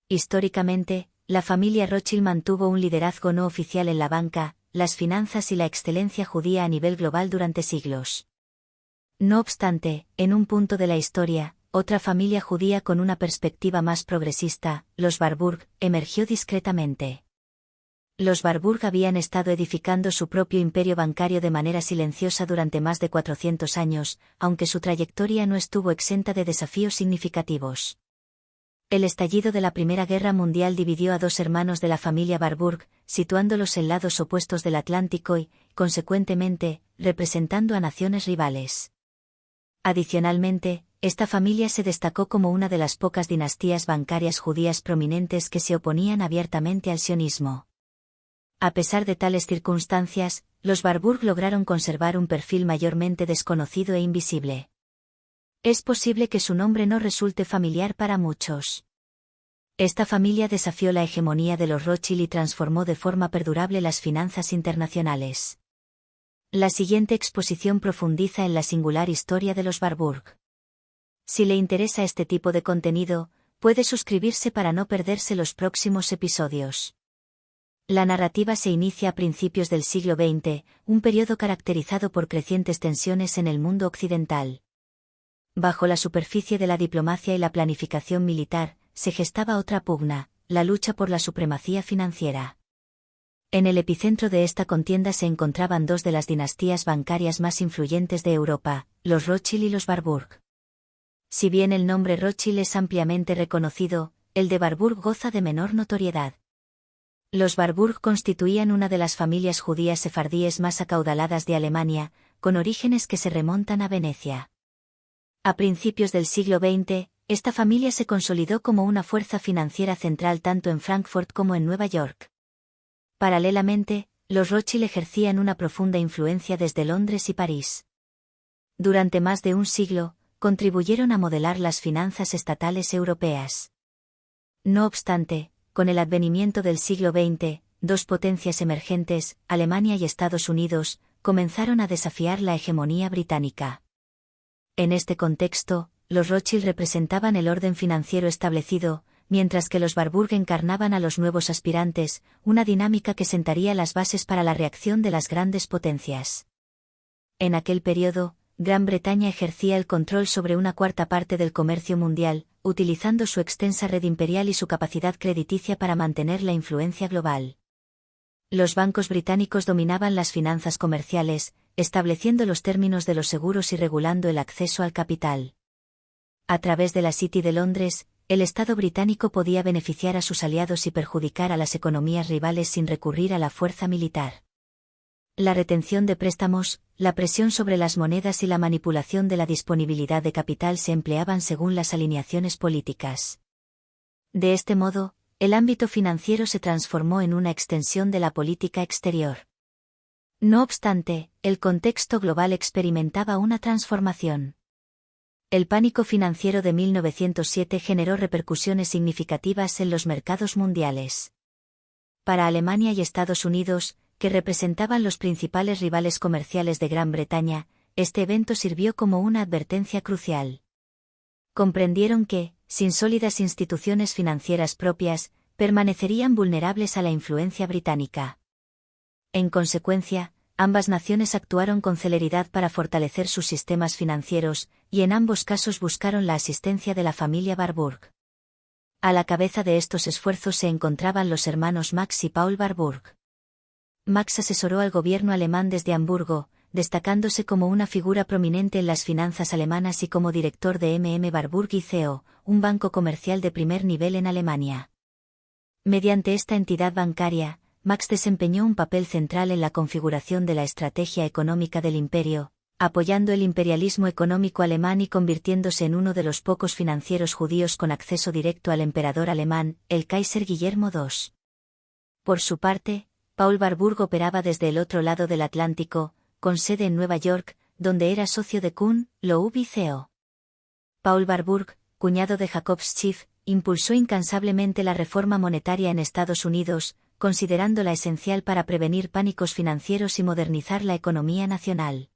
Históricamente, la familia Rothschild mantuvo un liderazgo no oficial en la banca, las finanzas y la excelencia judía a nivel global durante siglos. No obstante, en un punto de la historia, otra familia judía con una perspectiva más progresista, los Warburg, emergió discretamente. Los Warburg habían estado edificando su propio imperio bancario de manera silenciosa durante más de 400 años, aunque su trayectoria no estuvo exenta de desafíos significativos. El estallido de la Primera Guerra Mundial dividió a dos hermanos de la familia Warburg, situándolos en lados opuestos del Atlántico y, consecuentemente, representando a naciones rivales. Adicionalmente, esta familia se destacó como una de las pocas dinastías bancarias judías prominentes que se oponían abiertamente al sionismo. A pesar de tales circunstancias, los Warburg lograron conservar un perfil mayormente desconocido e invisible. Es posible que su nombre no resulte familiar para muchos. Esta familia desafió la hegemonía de los Rothschild y transformó de forma perdurable las finanzas internacionales. La siguiente exposición profundiza en la singular historia de los Warburg. Si le interesa este tipo de contenido, puede suscribirse para no perderse los próximos episodios. La narrativa se inicia a principios del siglo XX, un periodo caracterizado por crecientes tensiones en el mundo occidental. Bajo la superficie de la diplomacia y la planificación militar, se gestaba otra pugna, la lucha por la supremacía financiera. En el epicentro de esta contienda se encontraban dos de las dinastías bancarias más influyentes de Europa, los Rothschild y los Warburg. Si bien el nombre Rothschild es ampliamente reconocido, el de Warburg goza de menor notoriedad. Los Warburg constituían una de las familias judías sefardíes más acaudaladas de Alemania, con orígenes que se remontan a Venecia. A principios del siglo XX, esta familia se consolidó como una fuerza financiera central tanto en Frankfurt como en Nueva York. Paralelamente, los Rothschild ejercían una profunda influencia desde Londres y París. Durante más de un siglo, contribuyeron a modelar las finanzas estatales europeas. No obstante, con el advenimiento del siglo XX, dos potencias emergentes, Alemania y Estados Unidos, comenzaron a desafiar la hegemonía británica. En este contexto, los Rothschild representaban el orden financiero establecido, mientras que los Warburg encarnaban a los nuevos aspirantes, una dinámica que sentaría las bases para la reacción de las grandes potencias. En aquel periodo, Gran Bretaña ejercía el control sobre una cuarta parte del comercio mundial, utilizando su extensa red imperial y su capacidad crediticia para mantener la influencia global. Los bancos británicos dominaban las finanzas comerciales, estableciendo los términos de los seguros y regulando el acceso al capital. A través de la City de Londres, el Estado británico podía beneficiar a sus aliados y perjudicar a las economías rivales sin recurrir a la fuerza militar. La retención de préstamos, la presión sobre las monedas y la manipulación de la disponibilidad de capital se empleaban según las alineaciones políticas. De este modo, el ámbito financiero se transformó en una extensión de la política exterior. No obstante, el contexto global experimentaba una transformación. El pánico financiero de 1907 generó repercusiones significativas en los mercados mundiales. Para Alemania y Estados Unidos, que representaban los principales rivales comerciales de Gran Bretaña, este evento sirvió como una advertencia crucial. Comprendieron que, sin sólidas instituciones financieras propias, permanecerían vulnerables a la influencia británica. En consecuencia, ambas naciones actuaron con celeridad para fortalecer sus sistemas financieros, y en ambos casos buscaron la asistencia de la familia Warburg. A la cabeza de estos esfuerzos se encontraban los hermanos Max y Paul Warburg. Max asesoró al gobierno alemán desde Hamburgo, destacándose como una figura prominente en las finanzas alemanas y como director de Warburg y Co., un banco comercial de primer nivel en Alemania. Mediante esta entidad bancaria, Max desempeñó un papel central en la configuración de la estrategia económica del imperio, apoyando el imperialismo económico alemán y convirtiéndose en uno de los pocos financieros judíos con acceso directo al emperador alemán, el Kaiser Guillermo II. Por su parte, Paul Warburg operaba desde el otro lado del Atlántico, con sede en Nueva York, donde era socio de Kuhn, Loeb y Co. Paul Warburg, cuñado de Jacob Schiff, impulsó incansablemente la reforma monetaria en Estados Unidos, considerándola esencial para prevenir pánicos financieros y modernizar la economía nacional.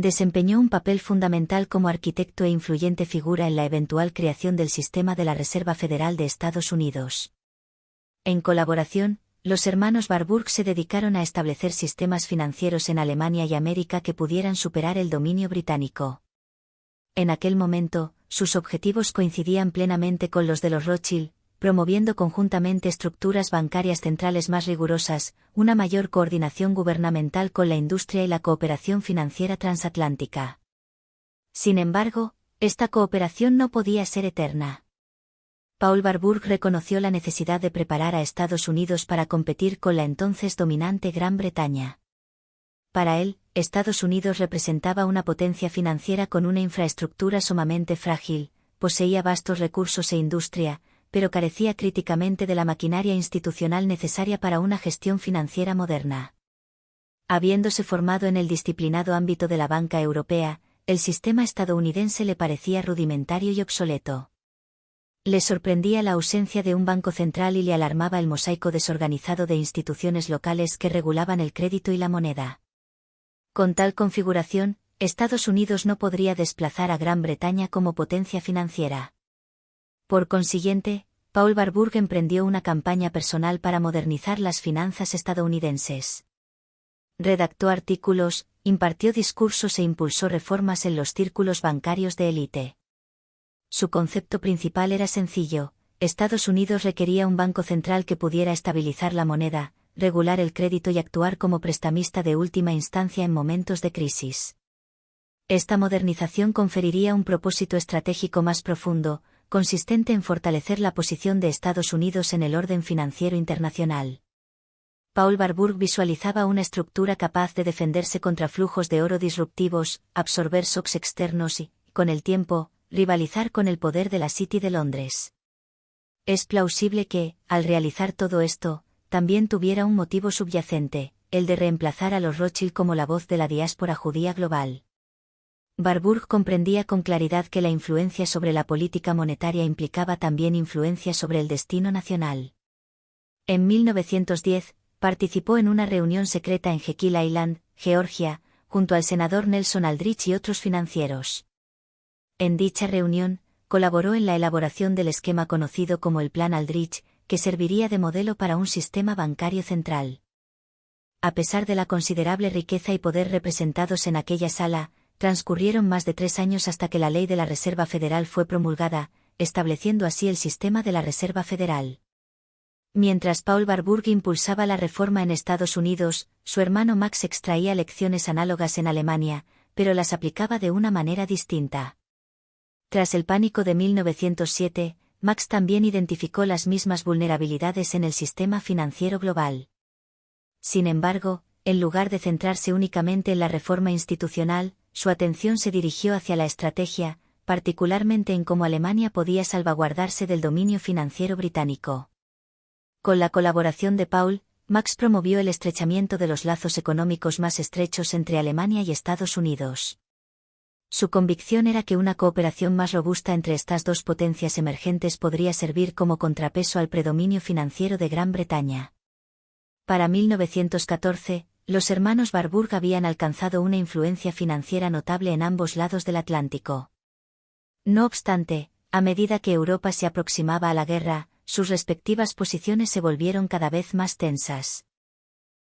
Desempeñó un papel fundamental como arquitecto e influyente figura en la eventual creación del sistema de la Reserva Federal de Estados Unidos. En colaboración, los hermanos Warburg se dedicaron a establecer sistemas financieros en Alemania y América que pudieran superar el dominio británico. En aquel momento, sus objetivos coincidían plenamente con los de los Rothschild, promoviendo conjuntamente estructuras bancarias centrales más rigurosas, una mayor coordinación gubernamental con la industria y la cooperación financiera transatlántica. Sin embargo, esta cooperación no podía ser eterna. Paul Warburg reconoció la necesidad de preparar a Estados Unidos para competir con la entonces dominante Gran Bretaña. Para él, Estados Unidos representaba una potencia financiera con una infraestructura sumamente frágil, poseía vastos recursos e industria, pero carecía críticamente de la maquinaria institucional necesaria para una gestión financiera moderna. Habiéndose formado en el disciplinado ámbito de la banca europea, el sistema estadounidense le parecía rudimentario y obsoleto. Le sorprendía la ausencia de un banco central y le alarmaba el mosaico desorganizado de instituciones locales que regulaban el crédito y la moneda. Con tal configuración, Estados Unidos no podría desplazar a Gran Bretaña como potencia financiera. Por consiguiente, Paul Warburg emprendió una campaña personal para modernizar las finanzas estadounidenses. Redactó artículos, impartió discursos e impulsó reformas en los círculos bancarios de élite. Su concepto principal era sencillo: Estados Unidos requería un banco central que pudiera estabilizar la moneda, regular el crédito y actuar como prestamista de última instancia en momentos de crisis. Esta modernización conferiría un propósito estratégico más profundo, consistente en fortalecer la posición de Estados Unidos en el orden financiero internacional. Paul Warburg visualizaba una estructura capaz de defenderse contra flujos de oro disruptivos, absorber shocks externos y, con el tiempo, rivalizar con el poder de la City de Londres. Es plausible que, al realizar todo esto, también tuviera un motivo subyacente, el de reemplazar a los Rothschild como la voz de la diáspora judía global. Warburg comprendía con claridad que la influencia sobre la política monetaria implicaba también influencia sobre el destino nacional. En 1910, participó en una reunión secreta en Jekyll Island, Georgia, junto al senador Nelson Aldrich y otros financieros. En dicha reunión, colaboró en la elaboración del esquema conocido como el Plan Aldrich, que serviría de modelo para un sistema bancario central. A pesar de la considerable riqueza y poder representados en aquella sala, transcurrieron más de 3 años hasta que la Ley de la Reserva Federal fue promulgada, estableciendo así el sistema de la Reserva Federal. Mientras Paul Warburg impulsaba la reforma en Estados Unidos, su hermano Max extraía lecciones análogas en Alemania, pero las aplicaba de una manera distinta. Tras el pánico de 1907, Max también identificó las mismas vulnerabilidades en el sistema financiero global. Sin embargo, en lugar de centrarse únicamente en la reforma institucional, su atención se dirigió hacia la estrategia, particularmente en cómo Alemania podía salvaguardarse del dominio financiero británico. Con la colaboración de Paul, Max promovió el estrechamiento de los lazos económicos más estrechos entre Alemania y Estados Unidos. Su convicción era que una cooperación más robusta entre estas dos potencias emergentes podría servir como contrapeso al predominio financiero de Gran Bretaña. Para 1914, los hermanos Warburg habían alcanzado una influencia financiera notable en ambos lados del Atlántico. No obstante, a medida que Europa se aproximaba a la guerra, sus respectivas posiciones se volvieron cada vez más tensas.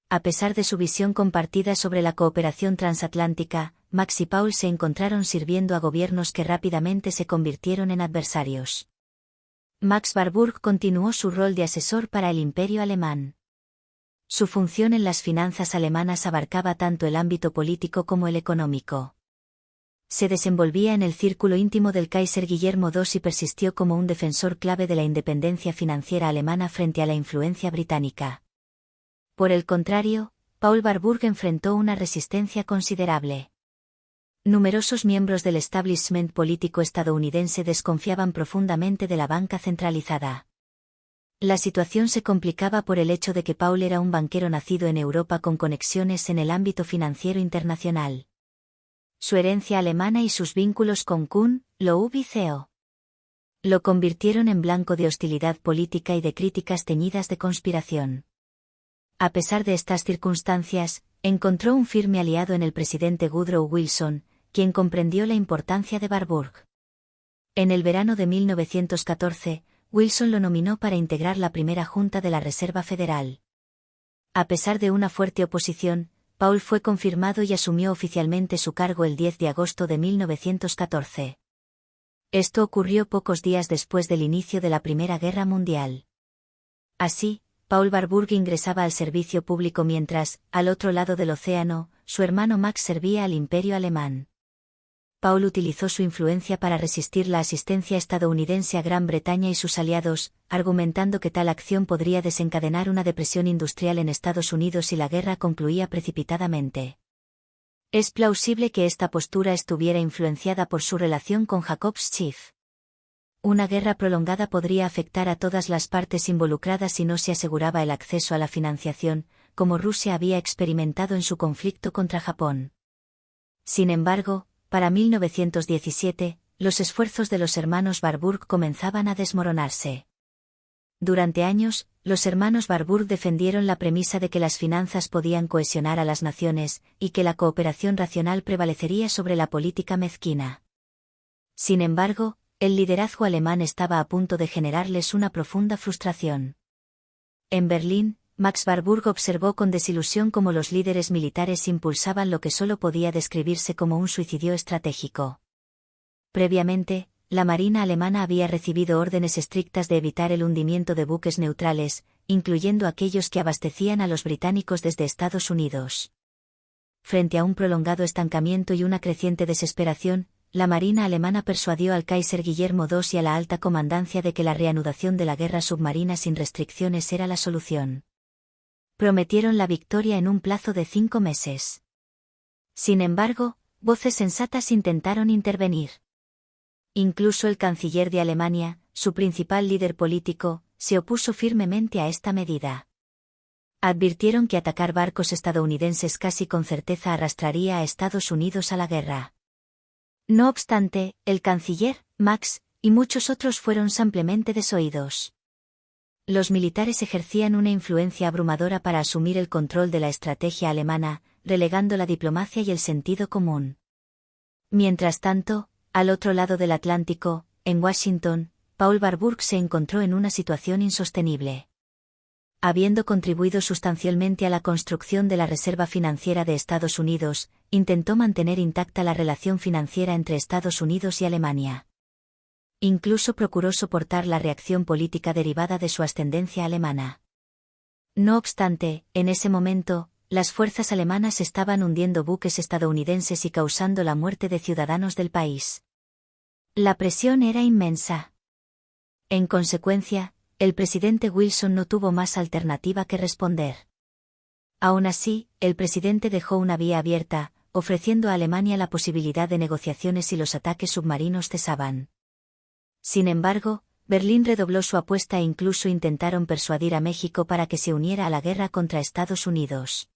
A pesar de su visión compartida sobre la cooperación transatlántica, Max y Paul se encontraron sirviendo a gobiernos que rápidamente se convirtieron en adversarios. Max Warburg continuó su rol de asesor para el Imperio alemán. Su función en las finanzas alemanas abarcaba tanto el ámbito político como el económico. Se desenvolvía en el círculo íntimo del Kaiser Guillermo II y persistió como un defensor clave de la independencia financiera alemana frente a la influencia británica. Por el contrario, Paul Warburg enfrentó una resistencia considerable. Numerosos miembros del establishment político estadounidense desconfiaban profundamente de la banca centralizada. La situación se complicaba por el hecho de que Paul era un banquero nacido en Europa con conexiones en el ámbito financiero internacional. Su herencia alemana y sus vínculos con Kuhn, Loeb y CEO lo convirtieron en blanco de hostilidad política y de críticas teñidas de conspiración. A pesar de estas circunstancias, encontró un firme aliado en el presidente Woodrow Wilson, quien comprendió la importancia de Warburg. En el verano de 1914, Wilson lo nominó para integrar la primera Junta de la Reserva Federal. A pesar de una fuerte oposición, Paul fue confirmado y asumió oficialmente su cargo el 10 de agosto de 1914. Esto ocurrió pocos días después del inicio de la Primera Guerra Mundial. Así, Paul Warburg ingresaba al servicio público mientras, al otro lado del océano, su hermano Max servía al Imperio alemán. Paul utilizó su influencia para resistir la asistencia estadounidense a Gran Bretaña y sus aliados, argumentando que tal acción podría desencadenar una depresión industrial en Estados Unidos si la guerra concluía precipitadamente. Es plausible que esta postura estuviera influenciada por su relación con Jacob Schiff. Una guerra prolongada podría afectar a todas las partes involucradas si no se aseguraba el acceso a la financiación, como Rusia había experimentado en su conflicto contra Japón. Sin embargo, para 1917, los esfuerzos de los hermanos Warburg comenzaban a desmoronarse. Durante años, los hermanos Warburg defendieron la premisa de que las finanzas podían cohesionar a las naciones, y que la cooperación racional prevalecería sobre la política mezquina. Sin embargo, el liderazgo alemán estaba a punto de generarles una profunda frustración. En Berlín, Max Warburg observó con desilusión cómo los líderes militares impulsaban lo que solo podía describirse como un suicidio estratégico. Previamente, la Marina alemana había recibido órdenes estrictas de evitar el hundimiento de buques neutrales, incluyendo aquellos que abastecían a los británicos desde Estados Unidos. Frente a un prolongado estancamiento y una creciente desesperación, la Marina alemana persuadió al Kaiser Guillermo II y a la alta comandancia de que la reanudación de la guerra submarina sin restricciones era la solución. Prometieron la victoria en un plazo de 5 meses. Sin embargo, voces sensatas intentaron intervenir. Incluso el canciller de Alemania, su principal líder político, se opuso firmemente a esta medida. Advirtieron que atacar barcos estadounidenses casi con certeza arrastraría a Estados Unidos a la guerra. No obstante, el canciller, Max, y muchos otros fueron ampliamente desoídos. Los militares ejercían una influencia abrumadora para asumir el control de la estrategia alemana, relegando la diplomacia y el sentido común. Mientras tanto, al otro lado del Atlántico, en Washington, Paul Warburg se encontró en una situación insostenible. Habiendo contribuido sustancialmente a la construcción de la Reserva Financiera de Estados Unidos, intentó mantener intacta la relación financiera entre Estados Unidos y Alemania. Incluso procuró soportar la reacción política derivada de su ascendencia alemana. No obstante, en ese momento, las fuerzas alemanas estaban hundiendo buques estadounidenses y causando la muerte de ciudadanos del país. La presión era inmensa. En consecuencia, el presidente Wilson no tuvo más alternativa que responder. Aún así, el presidente dejó una vía abierta, ofreciendo a Alemania la posibilidad de negociaciones si los ataques submarinos cesaban. Sin embargo, Berlín redobló su apuesta e incluso intentaron persuadir a México para que se uniera a la guerra contra Estados Unidos.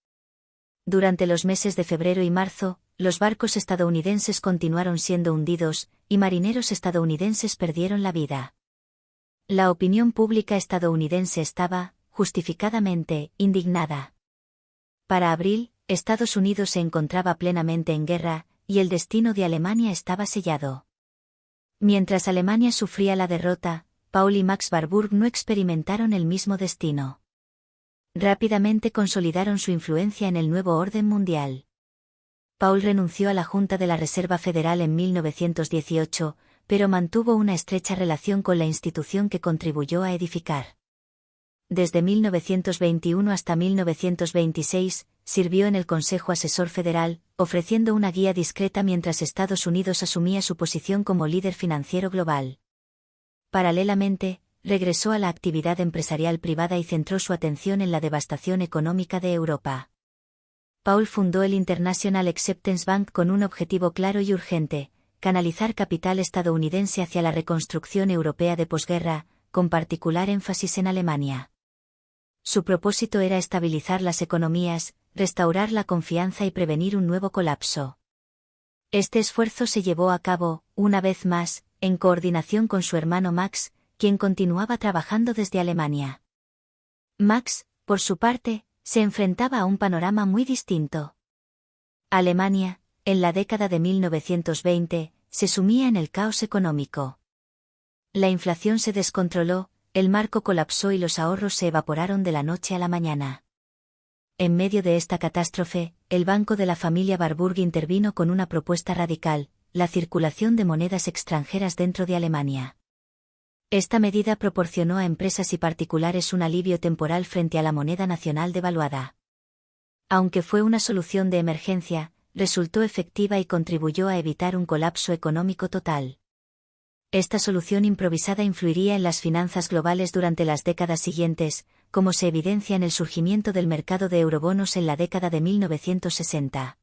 Durante los meses de febrero y marzo, los barcos estadounidenses continuaron siendo hundidos, y marineros estadounidenses perdieron la vida. La opinión pública estadounidense estaba, justificadamente, indignada. Para abril, Estados Unidos se encontraba plenamente en guerra, y el destino de Alemania estaba sellado. Mientras Alemania sufría la derrota, Paul y Max Warburg no experimentaron el mismo destino. Rápidamente consolidaron su influencia en el nuevo orden mundial. Paul renunció a la Junta de la Reserva Federal en 1918, pero mantuvo una estrecha relación con la institución que contribuyó a edificar. Desde 1921 hasta 1926, sirvió en el Consejo Asesor Federal, ofreciendo una guía discreta mientras Estados Unidos asumía su posición como líder financiero global. Paralelamente, regresó a la actividad empresarial privada y centró su atención en la devastación económica de Europa. Paul fundó el International Acceptance Bank con un objetivo claro y urgente: canalizar capital estadounidense hacia la reconstrucción europea de posguerra, con particular énfasis en Alemania. Su propósito era estabilizar las economías, restaurar la confianza y prevenir un nuevo colapso. Este esfuerzo se llevó a cabo, una vez más, en coordinación con su hermano Max, quien continuaba trabajando desde Alemania. Max, por su parte, se enfrentaba a un panorama muy distinto. Alemania, en la década de 1920, se sumía en el caos económico. La inflación se descontroló, el marco colapsó y los ahorros se evaporaron de la noche a la mañana. En medio de esta catástrofe, el banco de la familia Warburg intervino con una propuesta radical: la circulación de monedas extranjeras dentro de Alemania. Esta medida proporcionó a empresas y particulares un alivio temporal frente a la moneda nacional devaluada. Aunque fue una solución de emergencia, resultó efectiva y contribuyó a evitar un colapso económico total. Esta solución improvisada influiría en las finanzas globales durante las décadas siguientes, como se evidencia en el surgimiento del mercado de eurobonos en la década de 1960.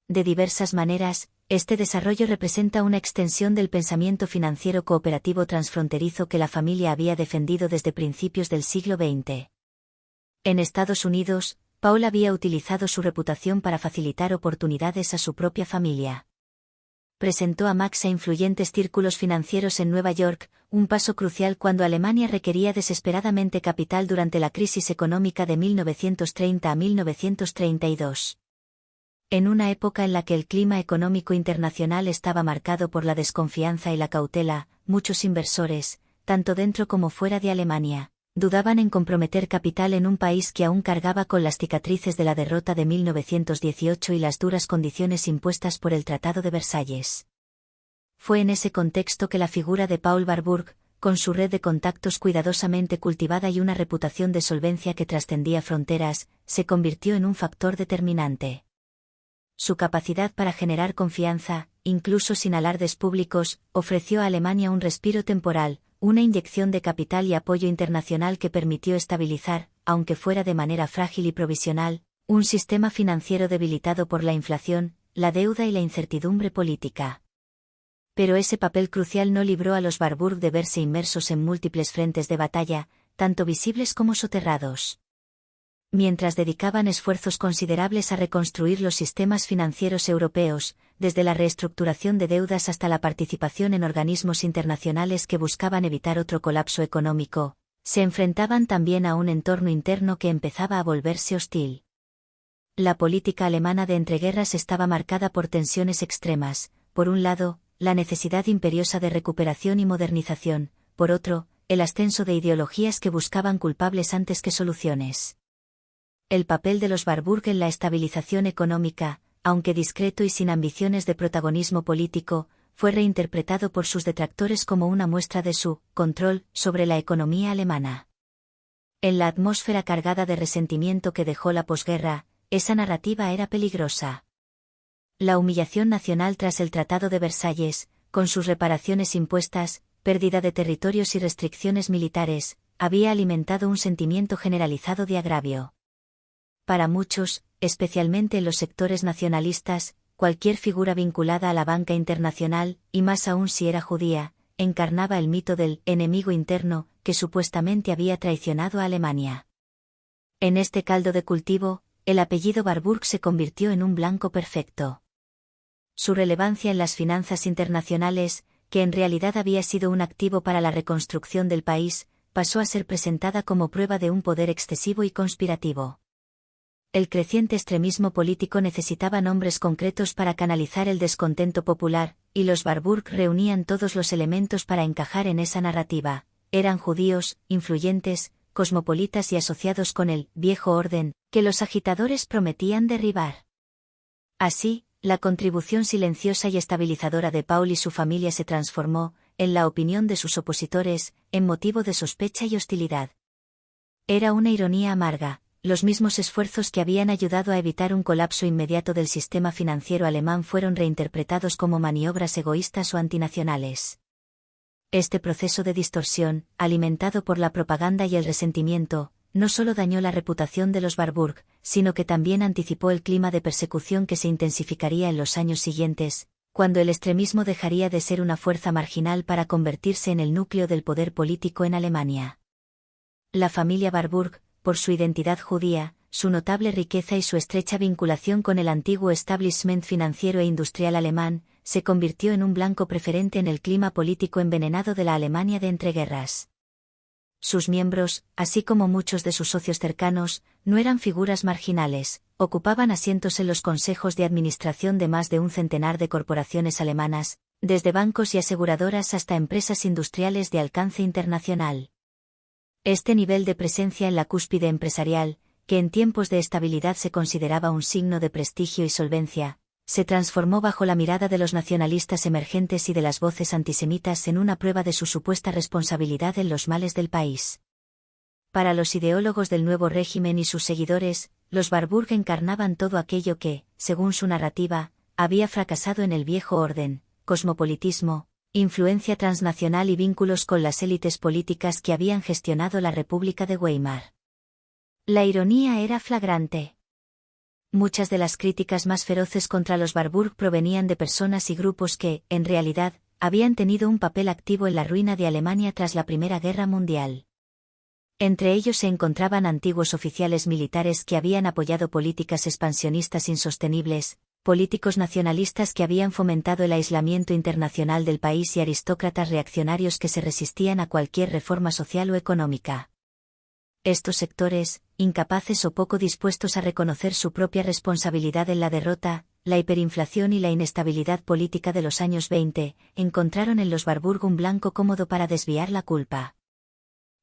De diversas maneras, este desarrollo representa una extensión del pensamiento financiero cooperativo transfronterizo que la familia había defendido desde principios del siglo XX. En Estados Unidos, Paul había utilizado su reputación para facilitar oportunidades a su propia familia. Presentó a Max a influyentes círculos financieros en Nueva York, un paso crucial cuando Alemania requería desesperadamente capital durante la crisis económica de 1930 a 1932. En una época en la que el clima económico internacional estaba marcado por la desconfianza y la cautela, muchos inversores, tanto dentro como fuera de Alemania, dudaban en comprometer capital en un país que aún cargaba con las cicatrices de la derrota de 1918 y las duras condiciones impuestas por el Tratado de Versalles. Fue en ese contexto que la figura de Paul Warburg, con su red de contactos cuidadosamente cultivada y una reputación de solvencia que trascendía fronteras, se convirtió en un factor determinante. Su capacidad para generar confianza, incluso sin alardes públicos, ofreció a Alemania un respiro temporal, una inyección de capital y apoyo internacional que permitió estabilizar, aunque fuera de manera frágil y provisional, un sistema financiero debilitado por la inflación, la deuda y la incertidumbre política. Pero ese papel crucial no libró a los Warburg de verse inmersos en múltiples frentes de batalla, tanto visibles como soterrados. Mientras dedicaban esfuerzos considerables a reconstruir los sistemas financieros europeos, desde la reestructuración de deudas hasta la participación en organismos internacionales que buscaban evitar otro colapso económico, se enfrentaban también a un entorno interno que empezaba a volverse hostil. La política alemana de entreguerras estaba marcada por tensiones extremas: por un lado, la necesidad imperiosa de recuperación y modernización; por otro, el ascenso de ideologías que buscaban culpables antes que soluciones. El papel de los Warburg en la estabilización económica, aunque discreto y sin ambiciones de protagonismo político, fue reinterpretado por sus detractores como una muestra de su control sobre la economía alemana. En la atmósfera cargada de resentimiento que dejó la posguerra, esa narrativa era peligrosa. La humillación nacional tras el Tratado de Versalles, con sus reparaciones impuestas, pérdida de territorios y restricciones militares, había alimentado un sentimiento generalizado de agravio. Para muchos, especialmente en los sectores nacionalistas, cualquier figura vinculada a la banca internacional, y más aún si era judía, encarnaba el mito del enemigo interno, que supuestamente había traicionado a Alemania. En este caldo de cultivo, el apellido Warburg se convirtió en un blanco perfecto. Su relevancia en las finanzas internacionales, que en realidad había sido un activo para la reconstrucción del país, pasó a ser presentada como prueba de un poder excesivo y conspirativo. El creciente extremismo político necesitaba nombres concretos para canalizar el descontento popular, y los Warburg reunían todos los elementos para encajar en esa narrativa. Eran judíos, influyentes, cosmopolitas y asociados con el viejo orden, que los agitadores prometían derribar. Así, la contribución silenciosa y estabilizadora de Paul y su familia se transformó, en la opinión de sus opositores, en motivo de sospecha y hostilidad. Era una ironía amarga. Los mismos esfuerzos que habían ayudado a evitar un colapso inmediato del sistema financiero alemán fueron reinterpretados como maniobras egoístas o antinacionales. Este proceso de distorsión, alimentado por la propaganda y el resentimiento, no solo dañó la reputación de los Warburg, sino que también anticipó el clima de persecución que se intensificaría en los años siguientes, cuando el extremismo dejaría de ser una fuerza marginal para convertirse en el núcleo del poder político en Alemania. La familia Warburg, por su identidad judía, su notable riqueza y su estrecha vinculación con el antiguo establishment financiero e industrial alemán, se convirtió en un blanco preferente en el clima político envenenado de la Alemania de entreguerras. Sus miembros, así como muchos de sus socios cercanos, no eran figuras marginales, ocupaban asientos en los consejos de administración de más de un centenar de corporaciones alemanas, desde bancos y aseguradoras hasta empresas industriales de alcance internacional. Este nivel de presencia en la cúspide empresarial, que en tiempos de estabilidad se consideraba un signo de prestigio y solvencia, se transformó bajo la mirada de los nacionalistas emergentes y de las voces antisemitas en una prueba de su supuesta responsabilidad en los males del país. Para los ideólogos del nuevo régimen y sus seguidores, los Warburg encarnaban todo aquello que, según su narrativa, había fracasado en el viejo orden: cosmopolitismo, influencia transnacional y vínculos con las élites políticas que habían gestionado la República de Weimar. La ironía era flagrante. Muchas de las críticas más feroces contra los Warburg provenían de personas y grupos que, en realidad, habían tenido un papel activo en la ruina de Alemania tras la Primera Guerra Mundial. Entre ellos se encontraban antiguos oficiales militares que habían apoyado políticas expansionistas insostenibles, políticos nacionalistas que habían fomentado el aislamiento internacional del país y aristócratas reaccionarios que se resistían a cualquier reforma social o económica. Estos sectores, incapaces o poco dispuestos a reconocer su propia responsabilidad en la derrota, la hiperinflación y la inestabilidad política de los años 20, encontraron en los Warburg un blanco cómodo para desviar la culpa.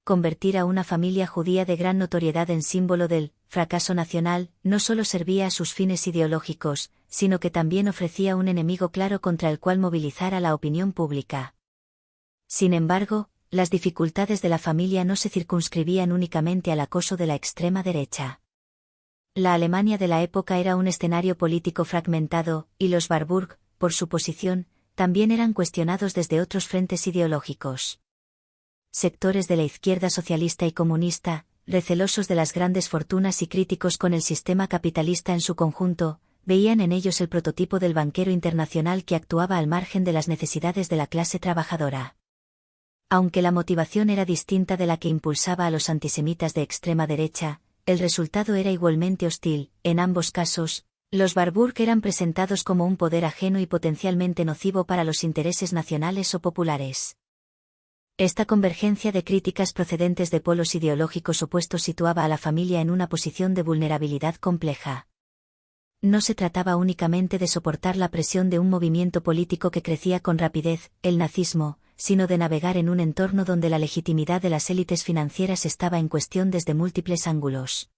Convertir a una familia judía de gran notoriedad en símbolo del fracaso nacional no solo servía a sus fines ideológicos, sino que también ofrecía un enemigo claro contra el cual movilizar a la opinión pública. Sin embargo, las dificultades de la familia no se circunscribían únicamente al acoso de la extrema derecha. La Alemania de la época era un escenario político fragmentado, y los Warburg, por su posición, también eran cuestionados desde otros frentes ideológicos. Sectores de la izquierda socialista y comunista, recelosos de las grandes fortunas y críticos con el sistema capitalista en su conjunto, veían en ellos el prototipo del banquero internacional que actuaba al margen de las necesidades de la clase trabajadora. Aunque la motivación era distinta de la que impulsaba a los antisemitas de extrema derecha, el resultado era igualmente hostil. En ambos casos, los Warburg eran presentados como un poder ajeno y potencialmente nocivo para los intereses nacionales o populares. Esta convergencia de críticas procedentes de polos ideológicos opuestos situaba a la familia en una posición de vulnerabilidad compleja. No se trataba únicamente de soportar la presión de un movimiento político que crecía con rapidez, el nazismo, sino de navegar en un entorno donde la legitimidad de las élites financieras estaba en cuestión desde múltiples ángulos.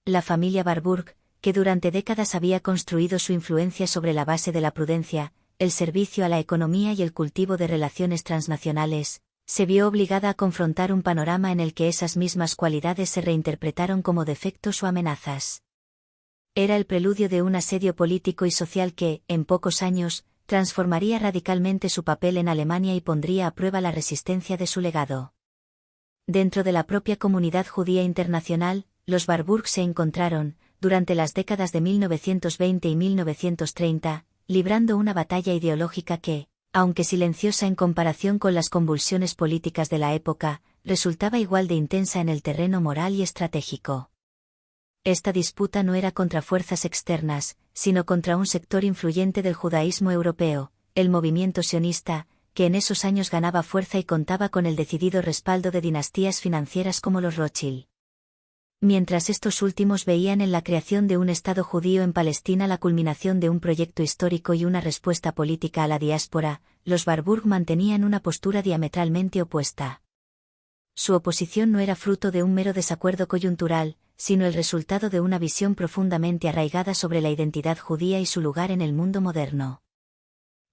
La familia Warburg, que durante décadas había construido su influencia sobre la base de la prudencia, el servicio a la economía y el cultivo de relaciones transnacionales, se vio obligada a confrontar un panorama en el que esas mismas cualidades se reinterpretaron como defectos o amenazas. Era el preludio de un asedio político y social que, en pocos años, transformaría radicalmente su papel en Alemania y pondría a prueba la resistencia de su legado. Dentro de la propia comunidad judía internacional, los Warburg se encontraron, durante las décadas de 1920 y 1930, librando una batalla ideológica que, aunque silenciosa en comparación con las convulsiones políticas de la época, resultaba igual de intensa en el terreno moral y estratégico. Esta disputa no era contra fuerzas externas, sino contra un sector influyente del judaísmo europeo, el movimiento sionista, que en esos años ganaba fuerza y contaba con el decidido respaldo de dinastías financieras como los Rothschild. Mientras estos últimos veían en la creación de un Estado judío en Palestina la culminación de un proyecto histórico y una respuesta política a la diáspora, los Warburg mantenían una postura diametralmente opuesta. Su oposición no era fruto de un mero desacuerdo coyuntural, sino el resultado de una visión profundamente arraigada sobre la identidad judía y su lugar en el mundo moderno.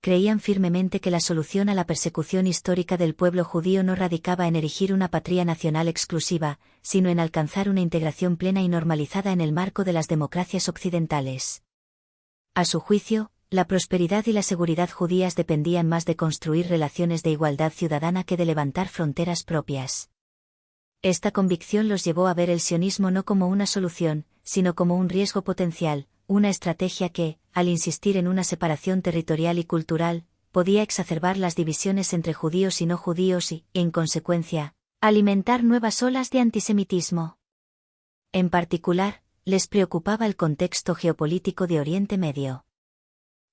Creían firmemente que la solución a la persecución histórica del pueblo judío no radicaba en erigir una patria nacional exclusiva, sino en alcanzar una integración plena y normalizada en el marco de las democracias occidentales. A su juicio, la prosperidad y la seguridad judías dependían más de construir relaciones de igualdad ciudadana que de levantar fronteras propias. Esta convicción los llevó a ver el sionismo no como una solución, sino como un riesgo potencial, una estrategia que, al insistir en una separación territorial y cultural, podía exacerbar las divisiones entre judíos y no judíos y, en consecuencia, alimentar nuevas olas de antisemitismo. En particular, les preocupaba el contexto geopolítico de Oriente Medio.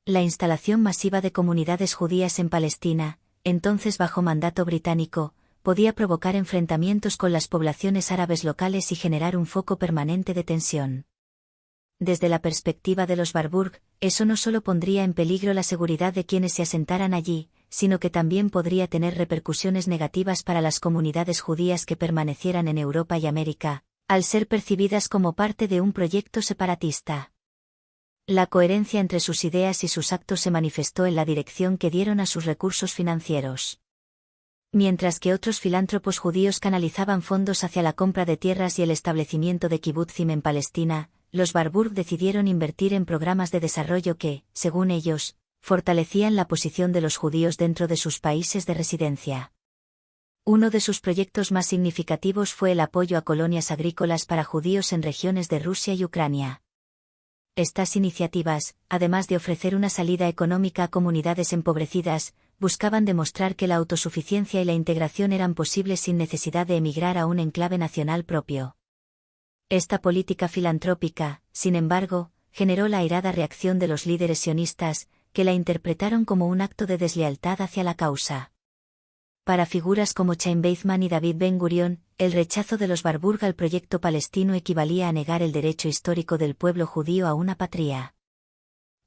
La instalación masiva de comunidades judías en Palestina, entonces bajo mandato británico, podía provocar enfrentamientos con las poblaciones árabes locales y generar un foco permanente de tensión. Desde la perspectiva de los Warburg, eso no solo pondría en peligro la seguridad de quienes se asentaran allí, sino que también podría tener repercusiones negativas para las comunidades judías que permanecieran en Europa y América, al ser percibidas como parte de un proyecto separatista. La coherencia entre sus ideas y sus actos se manifestó en la dirección que dieron a sus recursos financieros. Mientras que otros filántropos judíos canalizaban fondos hacia la compra de tierras y el establecimiento de kibutzim en Palestina, los Warburg decidieron invertir en programas de desarrollo que, según ellos, fortalecían la posición de los judíos dentro de sus países de residencia. Uno de sus proyectos más significativos fue el apoyo a colonias agrícolas para judíos en regiones de Rusia y Ucrania. Estas iniciativas, además de ofrecer una salida económica a comunidades empobrecidas, buscaban demostrar que la autosuficiencia y la integración eran posibles sin necesidad de emigrar a un enclave nacional propio. Esta política filantrópica, sin embargo, generó la airada reacción de los líderes sionistas, que la interpretaron como un acto de deslealtad hacia la causa. Para figuras como Chaim Weizmann y David Ben Gurion, el rechazo de los Warburg al proyecto palestino equivalía a negar el derecho histórico del pueblo judío a una patria.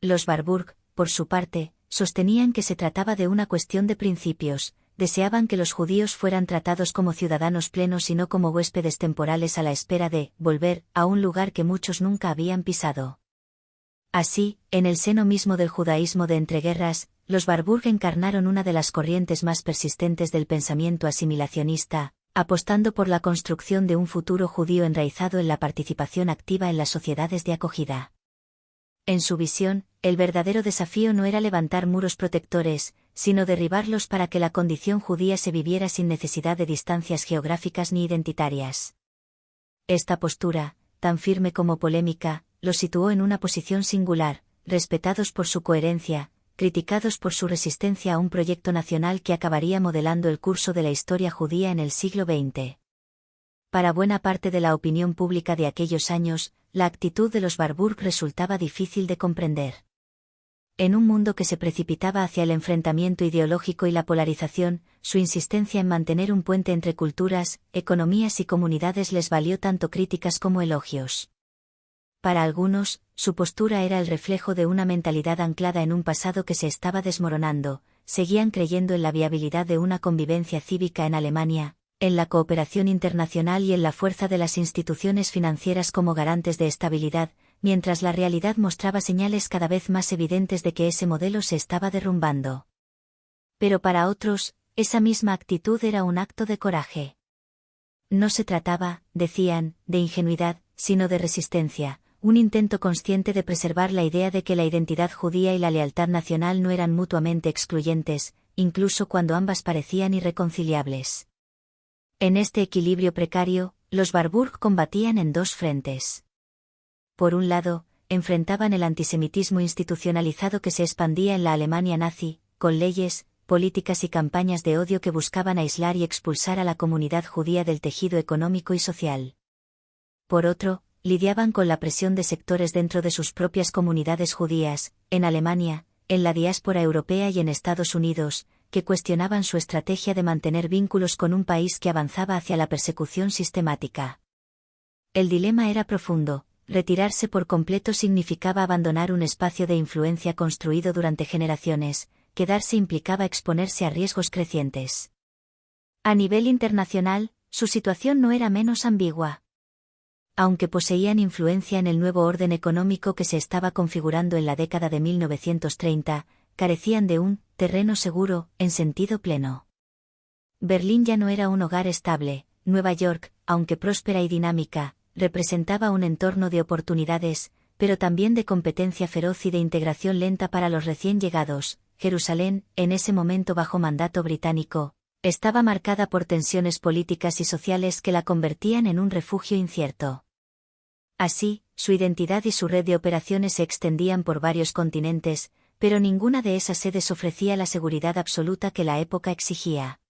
Los Warburg, por su parte, sostenían que se trataba de una cuestión de principios, deseaban que los judíos fueran tratados como ciudadanos plenos y no como huéspedes temporales a la espera de volver a un lugar que muchos nunca habían pisado. Así, en el seno mismo del judaísmo de entreguerras, los Warburg encarnaron una de las corrientes más persistentes del pensamiento asimilacionista, apostando por la construcción de un futuro judío enraizado en la participación activa en las sociedades de acogida. En su visión, el verdadero desafío no era levantar muros protectores, sino derribarlos para que la condición judía se viviera sin necesidad de distancias geográficas ni identitarias. Esta postura, tan firme como polémica, los situó en una posición singular, respetados por su coherencia, criticados por su resistencia a un proyecto nacional que acabaría modelando el curso de la historia judía en el siglo XX. Para buena parte de la opinión pública de aquellos años, la actitud de los Warburg resultaba difícil de comprender. En un mundo que se precipitaba hacia el enfrentamiento ideológico y la polarización, su insistencia en mantener un puente entre culturas, economías y comunidades les valió tanto críticas como elogios. Para algunos, su postura era el reflejo de una mentalidad anclada en un pasado que se estaba desmoronando, seguían creyendo en la viabilidad de una convivencia cívica en Alemania, en la cooperación internacional y en la fuerza de las instituciones financieras como garantes de estabilidad, mientras la realidad mostraba señales cada vez más evidentes de que ese modelo se estaba derrumbando. Pero para otros, esa misma actitud era un acto de coraje. No se trataba, decían, de ingenuidad, sino de resistencia, un intento consciente de preservar la idea de que la identidad judía y la lealtad nacional no eran mutuamente excluyentes, incluso cuando ambas parecían irreconciliables. En este equilibrio precario, los Warburg combatían en dos frentes. Por un lado, enfrentaban el antisemitismo institucionalizado que se expandía en la Alemania nazi, con leyes, políticas y campañas de odio que buscaban aislar y expulsar a la comunidad judía del tejido económico y social. Por otro, lidiaban con la presión de sectores dentro de sus propias comunidades judías, en Alemania, en la diáspora europea y en Estados Unidos, que cuestionaban su estrategia de mantener vínculos con un país que avanzaba hacia la persecución sistemática. El dilema era profundo. Retirarse por completo significaba abandonar un espacio de influencia construido durante generaciones, quedarse implicaba exponerse a riesgos crecientes. A nivel internacional, su situación no era menos ambigua. Aunque poseían influencia en el nuevo orden económico que se estaba configurando en la década de 1930, carecían de un terreno seguro, en sentido pleno. Berlín ya no era un hogar estable, Nueva York, aunque próspera y dinámica, representaba un entorno de oportunidades, pero también de competencia feroz y de integración lenta para los recién llegados. Jerusalén, en ese momento bajo mandato británico, estaba marcada por tensiones políticas y sociales que la convertían en un refugio incierto. Así, su identidad y su red de operaciones se extendían por varios continentes, pero ninguna de esas sedes ofrecía la seguridad absoluta que la época exigía.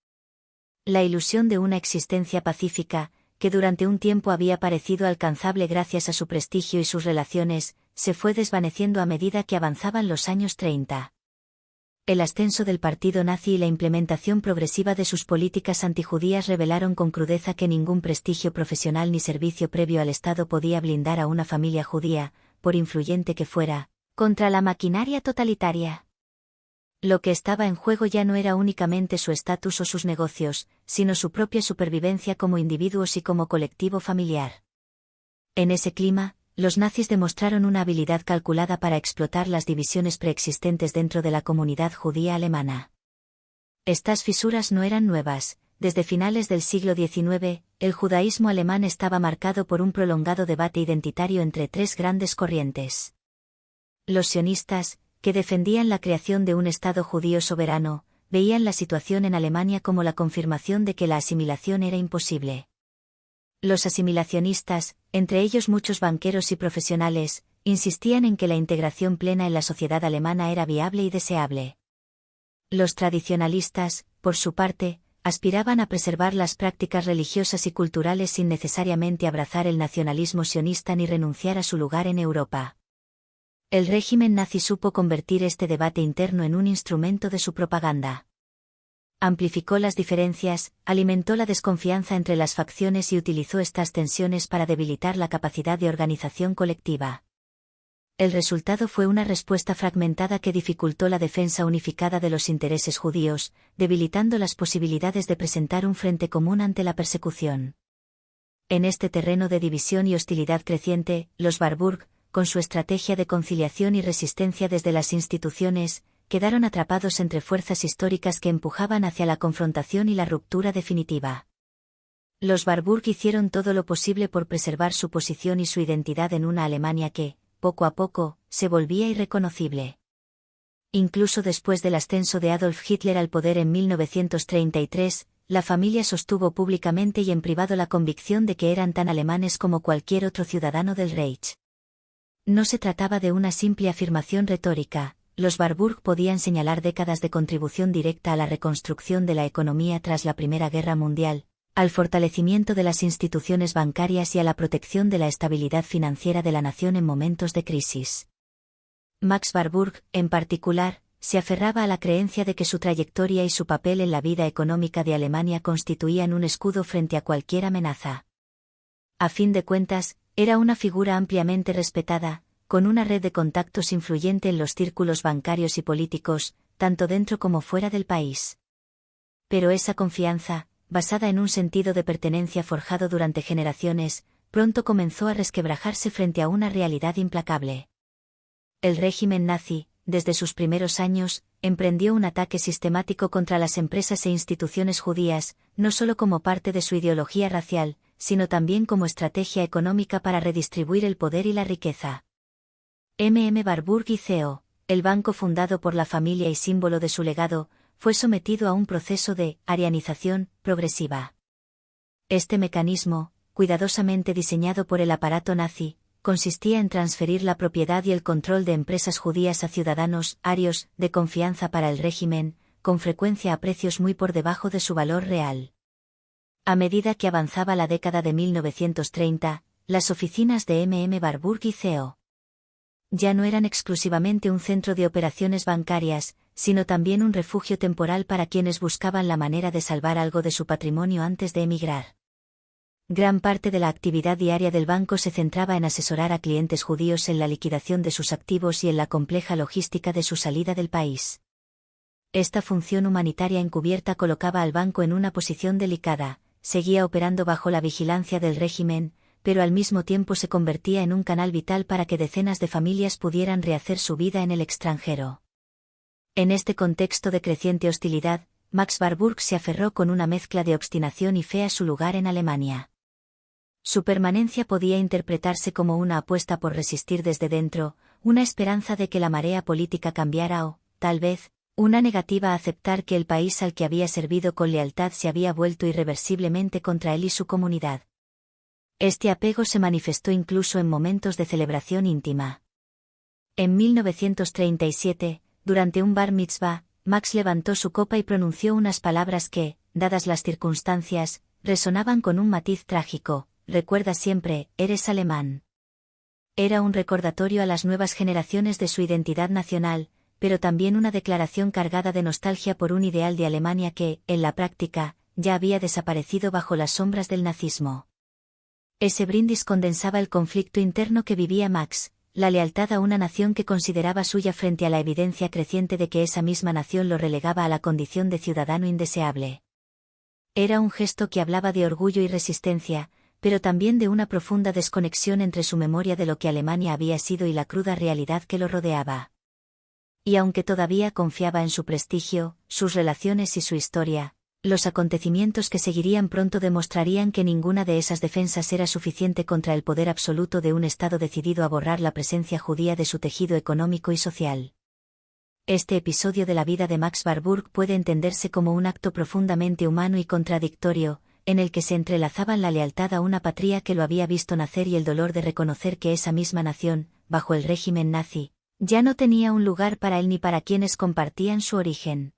La ilusión de una existencia pacífica, que durante un tiempo había parecido alcanzable gracias a su prestigio y sus relaciones, se fue desvaneciendo a medida que avanzaban los años 30. El ascenso del partido nazi y la implementación progresiva de sus políticas antijudías revelaron con crudeza que ningún prestigio profesional ni servicio previo al Estado podía blindar a una familia judía, por influyente que fuera, contra la maquinaria totalitaria. Lo que estaba en juego ya no era únicamente su estatus o sus negocios, sino su propia supervivencia como individuos y como colectivo familiar. En ese clima, los nazis demostraron una habilidad calculada para explotar las divisiones preexistentes dentro de la comunidad judía alemana. Estas fisuras no eran nuevas. Desde finales del siglo XIX, el judaísmo alemán estaba marcado por un prolongado debate identitario entre tres grandes corrientes. Los sionistas, que defendían la creación de un Estado judío soberano, veían la situación en Alemania como la confirmación de que la asimilación era imposible. Los asimilacionistas, entre ellos muchos banqueros y profesionales, insistían en que la integración plena en la sociedad alemana era viable y deseable. Los tradicionalistas, por su parte, aspiraban a preservar las prácticas religiosas y culturales sin necesariamente abrazar el nacionalismo sionista ni renunciar a su lugar en Europa. El régimen nazi supo convertir este debate interno en un instrumento de su propaganda. Amplificó las diferencias, alimentó la desconfianza entre las facciones y utilizó estas tensiones para debilitar la capacidad de organización colectiva. El resultado fue una respuesta fragmentada que dificultó la defensa unificada de los intereses judíos, debilitando las posibilidades de presentar un frente común ante la persecución. En este terreno de división y hostilidad creciente, los Warburg, con su estrategia de conciliación y resistencia desde las instituciones, quedaron atrapados entre fuerzas históricas que empujaban hacia la confrontación y la ruptura definitiva. Los Warburg hicieron todo lo posible por preservar su posición y su identidad en una Alemania que, poco a poco, se volvía irreconocible. Incluso después del ascenso de Adolf Hitler al poder en 1933, la familia sostuvo públicamente y en privado la convicción de que eran tan alemanes como cualquier otro ciudadano del Reich. No se trataba de una simple afirmación retórica. Los Warburg podían señalar décadas de contribución directa a la reconstrucción de la economía tras la Primera Guerra Mundial, al fortalecimiento de las instituciones bancarias y a la protección de la estabilidad financiera de la nación en momentos de crisis. Max Warburg, en particular, se aferraba a la creencia de que su trayectoria y su papel en la vida económica de Alemania constituían un escudo frente a cualquier amenaza. A fin de cuentas, era una figura ampliamente respetada, con una red de contactos influyente en los círculos bancarios y políticos, tanto dentro como fuera del país. Pero esa confianza, basada en un sentido de pertenencia forjado durante generaciones, pronto comenzó a resquebrajarse frente a una realidad implacable. El régimen nazi, desde sus primeros años, emprendió un ataque sistemático contra las empresas e instituciones judías, no solo como parte de su ideología racial, sino también como estrategia económica para redistribuir el poder y la riqueza. Warburg y Co., el banco fundado por la familia y símbolo de su legado, fue sometido a un proceso de arianización progresiva. Este mecanismo, cuidadosamente diseñado por el aparato nazi, consistía en transferir la propiedad y el control de empresas judías a ciudadanos arios de confianza para el régimen, con frecuencia a precios muy por debajo de su valor real. A medida que avanzaba la década de 1930, las oficinas de Warburg y Co. ya no eran exclusivamente un centro de operaciones bancarias, sino también un refugio temporal para quienes buscaban la manera de salvar algo de su patrimonio antes de emigrar. Gran parte de la actividad diaria del banco se centraba en asesorar a clientes judíos en la liquidación de sus activos y en la compleja logística de su salida del país. Esta función humanitaria encubierta colocaba al banco en una posición delicada, seguía operando bajo la vigilancia del régimen, pero al mismo tiempo se convertía en un canal vital para que decenas de familias pudieran rehacer su vida en el extranjero. En este contexto de creciente hostilidad, Max Warburg se aferró con una mezcla de obstinación y fe a su lugar en Alemania. Su permanencia podía interpretarse como una apuesta por resistir desde dentro, una esperanza de que la marea política cambiara o, tal vez, una negativa a aceptar que el país al que había servido con lealtad se había vuelto irreversiblemente contra él y su comunidad. Este apego se manifestó incluso en momentos de celebración íntima. En 1937, durante un bar mitzvah, Max levantó su copa y pronunció unas palabras que, dadas las circunstancias, resonaban con un matiz trágico: recuerda siempre, eres alemán. Era un recordatorio a las nuevas generaciones de su identidad nacional, pero también una declaración cargada de nostalgia por un ideal de Alemania que, en la práctica, ya había desaparecido bajo las sombras del nazismo. Ese brindis condensaba el conflicto interno que vivía Max, la lealtad a una nación que consideraba suya frente a la evidencia creciente de que esa misma nación lo relegaba a la condición de ciudadano indeseable. Era un gesto que hablaba de orgullo y resistencia, pero también de una profunda desconexión entre su memoria de lo que Alemania había sido y la cruda realidad que lo rodeaba. Y aunque todavía confiaba en su prestigio, sus relaciones y su historia, los acontecimientos que seguirían pronto demostrarían que ninguna de esas defensas era suficiente contra el poder absoluto de un Estado decidido a borrar la presencia judía de su tejido económico y social. Este episodio de la vida de Max Warburg puede entenderse como un acto profundamente humano y contradictorio, en el que se entrelazaban la lealtad a una patria que lo había visto nacer y el dolor de reconocer que esa misma nación, bajo el régimen nazi, ya no tenía un lugar para él ni para quienes compartían su origen.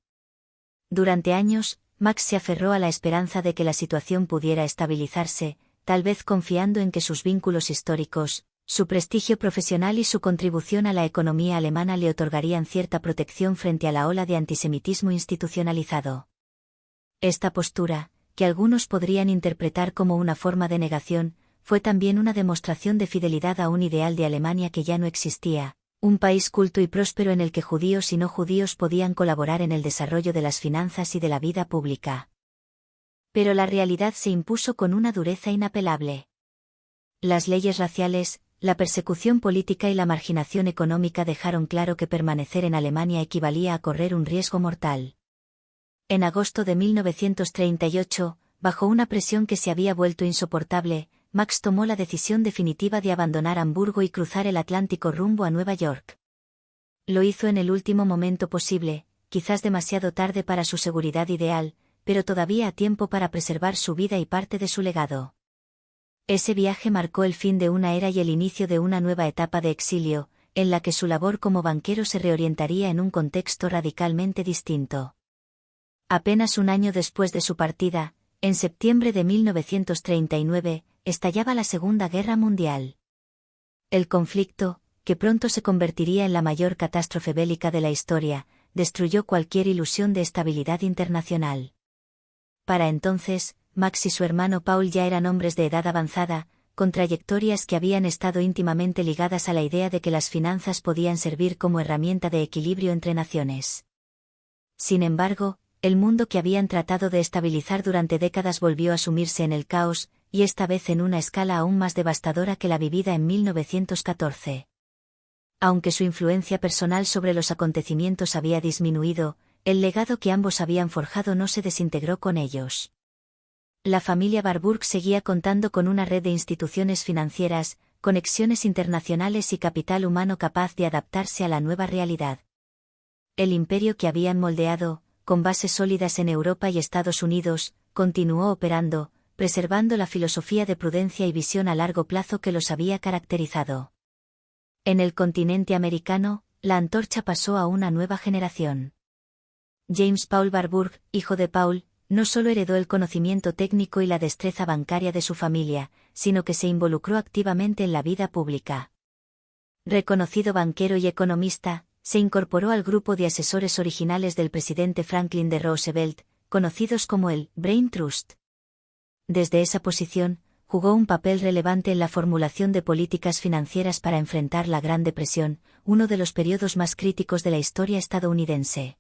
Durante años, Max se aferró a la esperanza de que la situación pudiera estabilizarse, tal vez confiando en que sus vínculos históricos, su prestigio profesional y su contribución a la economía alemana le otorgarían cierta protección frente a la ola de antisemitismo institucionalizado. Esta postura, que algunos podrían interpretar como una forma de negación, fue también una demostración de fidelidad a un ideal de Alemania que ya no existía, un país culto y próspero en el que judíos y no judíos podían colaborar en el desarrollo de las finanzas y de la vida pública. Pero la realidad se impuso con una dureza inapelable. Las leyes raciales, la persecución política y la marginación económica dejaron claro que permanecer en Alemania equivalía a correr un riesgo mortal. En agosto de 1938, bajo una presión que se había vuelto insoportable, Max tomó la decisión definitiva de abandonar Hamburgo y cruzar el Atlántico rumbo a Nueva York. Lo hizo en el último momento posible, quizás demasiado tarde para su seguridad ideal, pero todavía a tiempo para preservar su vida y parte de su legado. Ese viaje marcó el fin de una era y el inicio de una nueva etapa de exilio, en la que su labor como banquero se reorientaría en un contexto radicalmente distinto. Apenas un año después de su partida, en septiembre de 1939, estallaba la Segunda Guerra Mundial. El conflicto, que pronto se convertiría en la mayor catástrofe bélica de la historia, destruyó cualquier ilusión de estabilidad internacional. Para entonces, Max y su hermano Paul ya eran hombres de edad avanzada, con trayectorias que habían estado íntimamente ligadas a la idea de que las finanzas podían servir como herramienta de equilibrio entre naciones. Sin embargo, el mundo que habían tratado de estabilizar durante décadas volvió a sumirse en el caos, y esta vez en una escala aún más devastadora que la vivida en 1914. Aunque su influencia personal sobre los acontecimientos había disminuido, el legado que ambos habían forjado no se desintegró con ellos. La familia Warburg seguía contando con una red de instituciones financieras, conexiones internacionales y capital humano capaz de adaptarse a la nueva realidad. El imperio que habían moldeado, con bases sólidas en Europa y Estados Unidos, continuó operando, preservando la filosofía de prudencia y visión a largo plazo que los había caracterizado. En el continente americano, la antorcha pasó a una nueva generación. James Paul Warburg, hijo de Paul, no solo heredó el conocimiento técnico y la destreza bancaria de su familia, sino que se involucró activamente en la vida pública. Reconocido banquero y economista, se incorporó al grupo de asesores originales del presidente Franklin D. Roosevelt, conocidos como el Brain Trust. Desde esa posición, jugó un papel relevante en la formulación de políticas financieras para enfrentar la Gran Depresión, uno de los periodos más críticos de la historia estadounidense.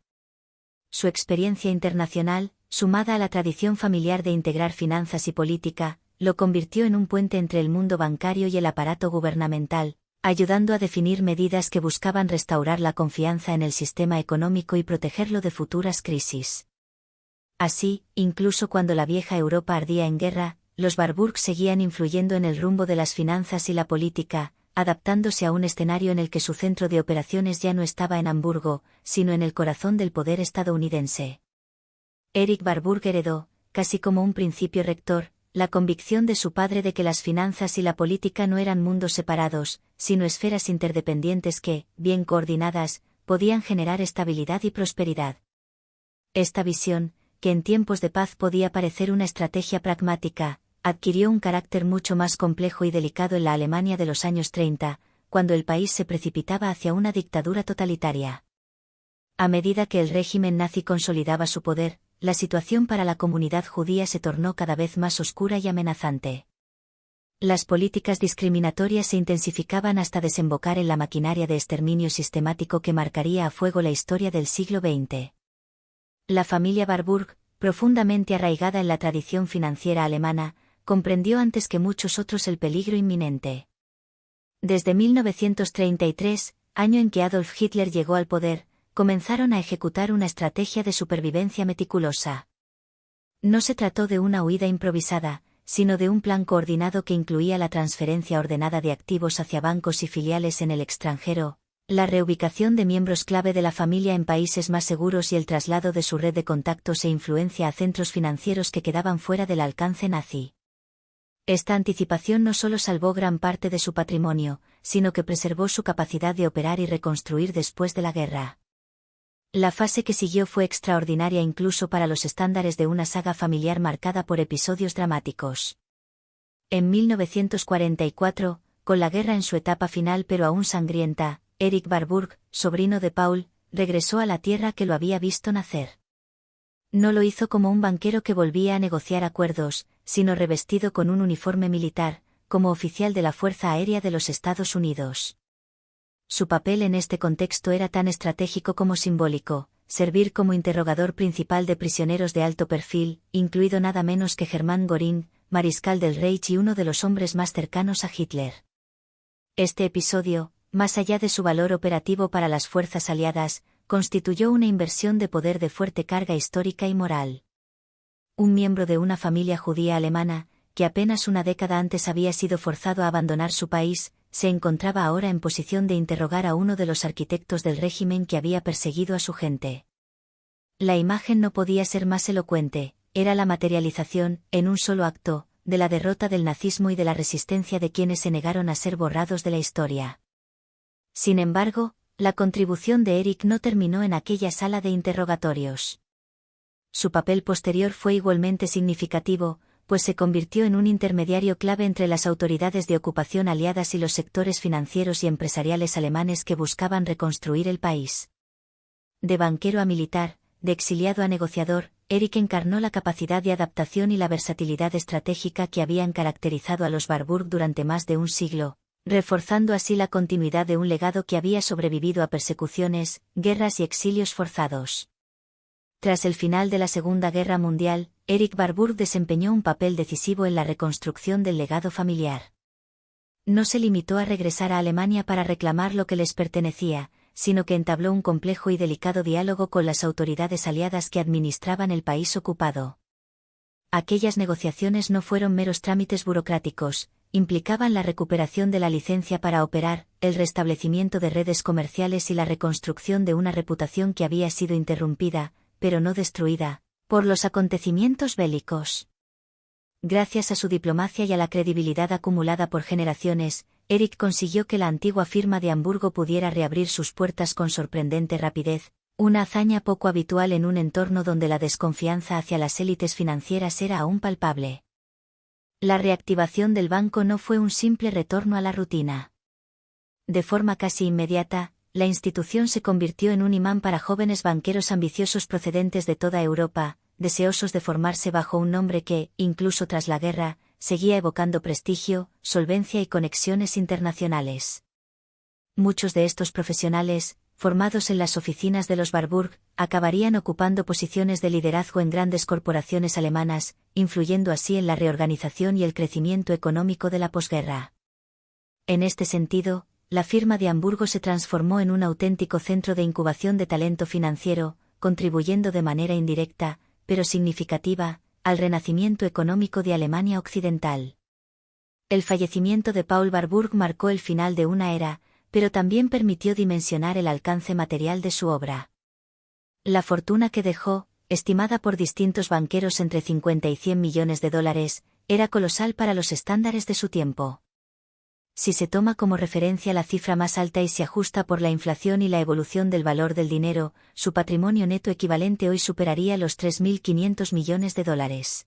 Su experiencia internacional, sumada a la tradición familiar de integrar finanzas y política, lo convirtió en un puente entre el mundo bancario y el aparato gubernamental, ayudando a definir medidas que buscaban restaurar la confianza en el sistema económico y protegerlo de futuras crisis. Así, incluso cuando la vieja Europa ardía en guerra, los Warburg seguían influyendo en el rumbo de las finanzas y la política, adaptándose a un escenario en el que su centro de operaciones ya no estaba en Hamburgo, sino en el corazón del poder estadounidense. Erich Warburg heredó, casi como un principio rector, la convicción de su padre de que las finanzas y la política no eran mundos separados, sino esferas interdependientes que, bien coordinadas, podían generar estabilidad y prosperidad. Esta visión, que en tiempos de paz podía parecer una estrategia pragmática, adquirió un carácter mucho más complejo y delicado en la Alemania de los años 30, cuando el país se precipitaba hacia una dictadura totalitaria. A medida que el régimen nazi consolidaba su poder, la situación para la comunidad judía se tornó cada vez más oscura y amenazante. Las políticas discriminatorias se intensificaban hasta desembocar en la maquinaria de exterminio sistemático que marcaría a fuego la historia del siglo XX. La familia Warburg, profundamente arraigada en la tradición financiera alemana, comprendió antes que muchos otros el peligro inminente. Desde 1933, año en que Adolf Hitler llegó al poder, comenzaron a ejecutar una estrategia de supervivencia meticulosa. No se trató de una huida improvisada, sino de un plan coordinado que incluía la transferencia ordenada de activos hacia bancos y filiales en el extranjero, la reubicación de miembros clave de la familia en países más seguros y el traslado de su red de contactos e influencia a centros financieros que quedaban fuera del alcance nazi. Esta anticipación no solo salvó gran parte de su patrimonio, sino que preservó su capacidad de operar y reconstruir después de la guerra. La fase que siguió fue extraordinaria incluso para los estándares de una saga familiar marcada por episodios dramáticos. En 1944, con la guerra en su etapa final pero aún sangrienta, Erich Warburg, sobrino de Paul, regresó a la tierra que lo había visto nacer. No lo hizo como un banquero que volvía a negociar acuerdos, sino revestido con un uniforme militar, como oficial de la Fuerza Aérea de los Estados Unidos. Su papel en este contexto era tan estratégico como simbólico, servir como interrogador principal de prisioneros de alto perfil, incluido nada menos que Hermann Göring, mariscal del Reich y uno de los hombres más cercanos a Hitler. Este episodio, más allá de su valor operativo para las fuerzas aliadas, constituyó una inversión de poder de fuerte carga histórica y moral. Un miembro de una familia judía alemana, que apenas una década antes había sido forzado a abandonar su país, se encontraba ahora en posición de interrogar a uno de los arquitectos del régimen que había perseguido a su gente. La imagen no podía ser más elocuente, era la materialización, en un solo acto, de la derrota del nazismo y de la resistencia de quienes se negaron a ser borrados de la historia. Sin embargo, la contribución de Erich no terminó en aquella sala de interrogatorios. Su papel posterior fue igualmente significativo, pues se convirtió en un intermediario clave entre las autoridades de ocupación aliadas y los sectores financieros y empresariales alemanes que buscaban reconstruir el país. De banquero a militar, de exiliado a negociador, Erich encarnó la capacidad de adaptación y la versatilidad estratégica que habían caracterizado a los Warburg durante más de un siglo, reforzando así la continuidad de un legado que había sobrevivido a persecuciones, guerras y exilios forzados. Tras el final de la Segunda Guerra Mundial, Erich Warburg desempeñó un papel decisivo en la reconstrucción del legado familiar. No se limitó a regresar a Alemania para reclamar lo que les pertenecía, sino que entabló un complejo y delicado diálogo con las autoridades aliadas que administraban el país ocupado. Aquellas negociaciones no fueron meros trámites burocráticos, implicaban la recuperación de la licencia para operar, el restablecimiento de redes comerciales y la reconstrucción de una reputación que había sido interrumpida, pero no destruida, por los acontecimientos bélicos. Gracias a su diplomacia y a la credibilidad acumulada por generaciones, Erich consiguió que la antigua firma de Hamburgo pudiera reabrir sus puertas con sorprendente rapidez, una hazaña poco habitual en un entorno donde la desconfianza hacia las élites financieras era aún palpable. La reactivación del banco no fue un simple retorno a la rutina. De forma casi inmediata, la institución se convirtió en un imán para jóvenes banqueros ambiciosos procedentes de toda Europa, deseosos de formarse bajo un nombre que, incluso tras la guerra, seguía evocando prestigio, solvencia y conexiones internacionales. Muchos de estos profesionales, formados en las oficinas de los Warburg, acabarían ocupando posiciones de liderazgo en grandes corporaciones alemanas, influyendo así en la reorganización y el crecimiento económico de la posguerra. En este sentido, la firma de Hamburgo se transformó en un auténtico centro de incubación de talento financiero, contribuyendo de manera indirecta, pero significativa, al renacimiento económico de Alemania Occidental. El fallecimiento de Paul Warburg marcó el final de una era, pero también permitió dimensionar el alcance material de su obra. La fortuna que dejó, estimada por distintos banqueros entre 50 y 100 millones de dólares, era colosal para los estándares de su tiempo. Si se toma como referencia la cifra más alta y se ajusta por la inflación y la evolución del valor del dinero, su patrimonio neto equivalente hoy superaría los 3.500 millones de dólares.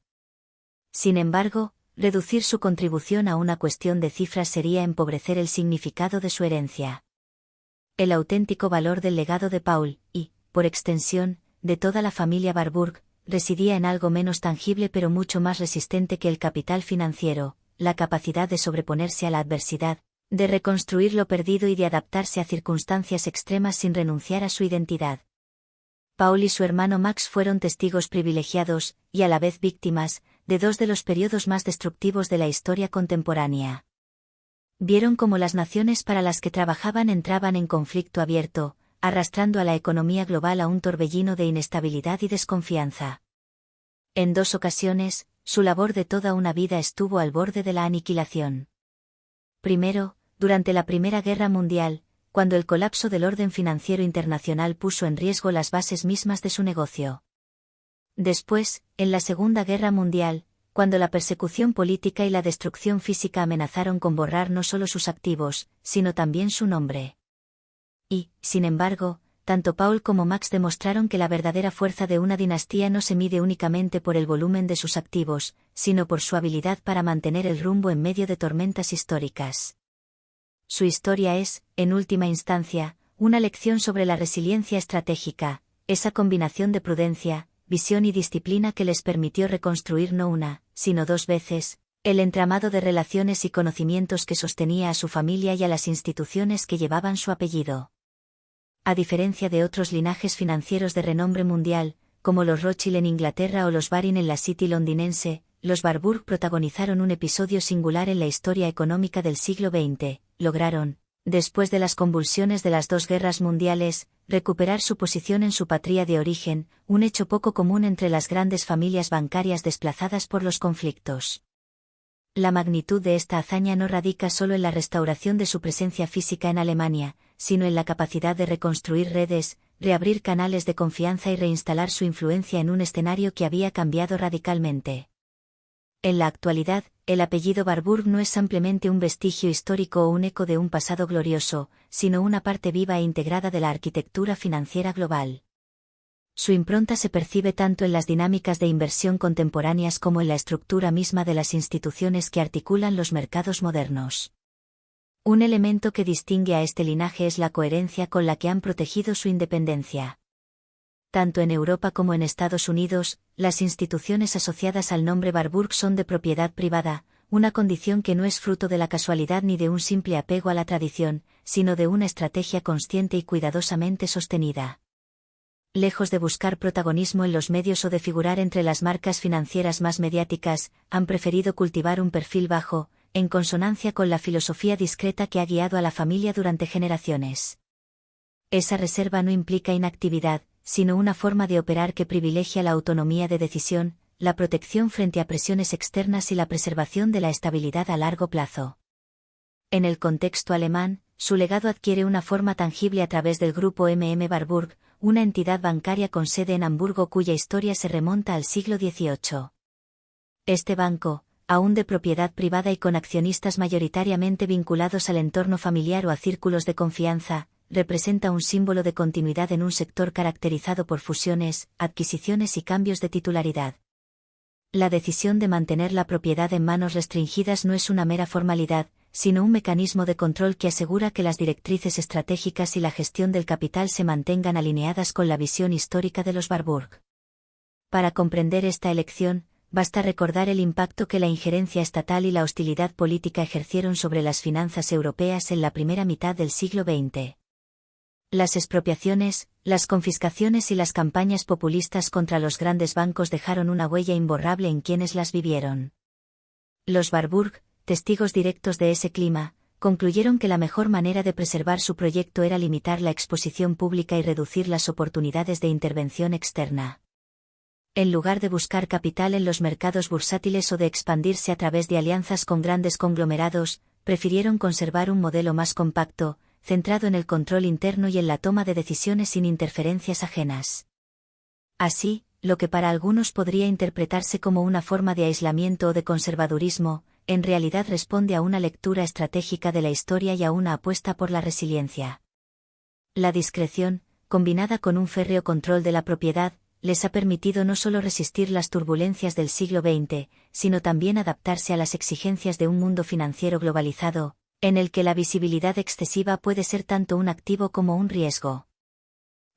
Sin embargo, reducir su contribución a una cuestión de cifras sería empobrecer el significado de su herencia. El auténtico valor del legado de Paul, y, por extensión, de toda la familia Warburg, residía en algo menos tangible pero mucho más resistente que el capital financiero, la capacidad de sobreponerse a la adversidad, de reconstruir lo perdido y de adaptarse a circunstancias extremas sin renunciar a su identidad. Paul y su hermano Max fueron testigos privilegiados, y a la vez víctimas, de dos de los periodos más destructivos de la historia contemporánea. Vieron cómo las naciones para las que trabajaban entraban en conflicto abierto, arrastrando a la economía global a un torbellino de inestabilidad y desconfianza. En dos ocasiones, su labor de toda una vida estuvo al borde de la aniquilación. Primero, durante la Primera Guerra Mundial, cuando el colapso del orden financiero internacional puso en riesgo las bases mismas de su negocio. Después, en la Segunda Guerra Mundial, cuando la persecución política y la destrucción física amenazaron con borrar no solo sus activos, sino también su nombre. Y, sin embargo, tanto Paul como Max demostraron que la verdadera fuerza de una dinastía no se mide únicamente por el volumen de sus activos, sino por su habilidad para mantener el rumbo en medio de tormentas históricas. Su historia es, en última instancia, una lección sobre la resiliencia estratégica, esa combinación de prudencia, visión y disciplina que les permitió reconstruir no una, sino dos veces, el entramado de relaciones y conocimientos que sostenía a su familia y a las instituciones que llevaban su apellido. A diferencia de otros linajes financieros de renombre mundial, como los Rothschild en Inglaterra o los Baring en la City londinense, los Warburg protagonizaron un episodio singular en la historia económica del siglo XX. Lograron, después de las convulsiones de las dos guerras mundiales, recuperar su posición en su patria de origen, un hecho poco común entre las grandes familias bancarias desplazadas por los conflictos. La magnitud de esta hazaña no radica solo en la restauración de su presencia física en Alemania, sino en la capacidad de reconstruir redes, reabrir canales de confianza y reinstalar su influencia en un escenario que había cambiado radicalmente. En la actualidad, el apellido Warburg no es ampliamente un vestigio histórico o un eco de un pasado glorioso, sino una parte viva e integrada de la arquitectura financiera global. Su impronta se percibe tanto en las dinámicas de inversión contemporáneas como en la estructura misma de las instituciones que articulan los mercados modernos. Un elemento que distingue a este linaje es la coherencia con la que han protegido su independencia. Tanto en Europa como en Estados Unidos, las instituciones asociadas al nombre Warburg son de propiedad privada, una condición que no es fruto de la casualidad ni de un simple apego a la tradición, sino de una estrategia consciente y cuidadosamente sostenida. Lejos de buscar protagonismo en los medios o de figurar entre las marcas financieras más mediáticas, han preferido cultivar un perfil bajo, en consonancia con la filosofía discreta que ha guiado a la familia durante generaciones. Esa reserva no implica inactividad, sino una forma de operar que privilegia la autonomía de decisión, la protección frente a presiones externas y la preservación de la estabilidad a largo plazo. En el contexto alemán, su legado adquiere una forma tangible a través del grupo Warburg, una entidad bancaria con sede en Hamburgo cuya historia se remonta al siglo XVIII. Este banco, aún de propiedad privada y con accionistas mayoritariamente vinculados al entorno familiar o a círculos de confianza, representa un símbolo de continuidad en un sector caracterizado por fusiones, adquisiciones y cambios de titularidad. La decisión de mantener la propiedad en manos restringidas no es una mera formalidad, sino un mecanismo de control que asegura que las directrices estratégicas y la gestión del capital se mantengan alineadas con la visión histórica de los Warburg. Para comprender esta elección, basta recordar el impacto que la injerencia estatal y la hostilidad política ejercieron sobre las finanzas europeas en la primera mitad del siglo XX. Las expropiaciones, las confiscaciones y las campañas populistas contra los grandes bancos dejaron una huella imborrable en quienes las vivieron. Los Warburg, testigos directos de ese clima, concluyeron que la mejor manera de preservar su proyecto era limitar la exposición pública y reducir las oportunidades de intervención externa. En lugar de buscar capital en los mercados bursátiles o de expandirse a través de alianzas con grandes conglomerados, prefirieron conservar un modelo más compacto, centrado en el control interno y en la toma de decisiones sin interferencias ajenas. Así, lo que para algunos podría interpretarse como una forma de aislamiento o de conservadurismo, en realidad responde a una lectura estratégica de la historia y a una apuesta por la resiliencia. La discreción, combinada con un férreo control de la propiedad, les ha permitido no solo resistir las turbulencias del siglo XX, sino también adaptarse a las exigencias de un mundo financiero globalizado, en el que la visibilidad excesiva puede ser tanto un activo como un riesgo.